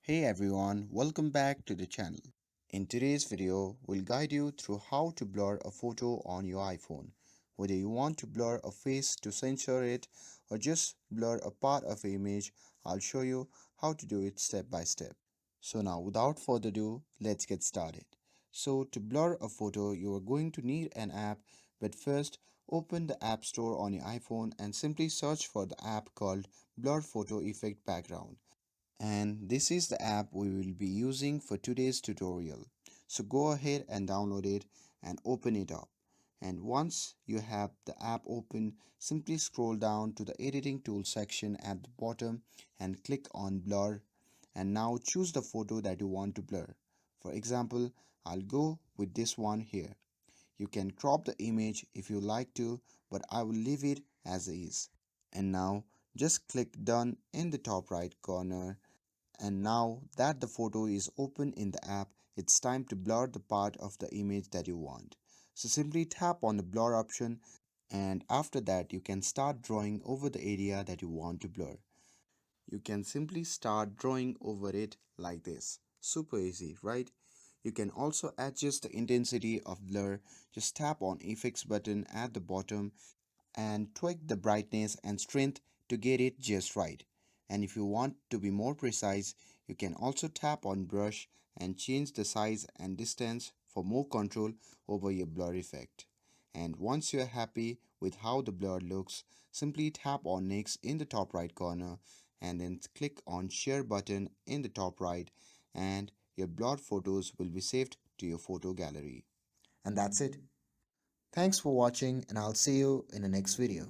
Hey everyone, welcome back to the channel. In today's video, we'll guide you through how to blur a photo on your iPhone. Whether you want to blur a face to censor it or just blur a part of an image, I'll show you how to do it step by step. So now without further ado, let's get started. So to blur a photo, you are going to need an app, but first open the App Store on your iPhone and simply search for the app called Blur Photo Effect Background, and this is the app we will be using for today's tutorial. So go ahead and download it and open it up. And once you have the app open, simply scroll down to the editing tool section at the bottom and click on blur, and now choose the photo that you want to blur. For example, I'll go with this one here. You can crop the image if you like to, but I will leave it as is. And now just click done in the top right corner, and now that the photo is open in the app, it's time to blur the part of the image that you want. So simply tap on the blur option, and after that you can start drawing over the area that you want to blur. You can simply start drawing over it like this. Super easy, right? You can also adjust the intensity of blur. Just tap on effects button at the bottom and tweak the brightness and strength to get it just right. And if you want to be more precise, you can also tap on brush and change the size and distance for more control over your blur effect. And once you are happy with how the blur looks, simply tap on next in the top right corner and then click on share button in the top right, and your blurred photos will be saved to your photo gallery. And that's it. Thanks for watching, and I'll see you in the next video.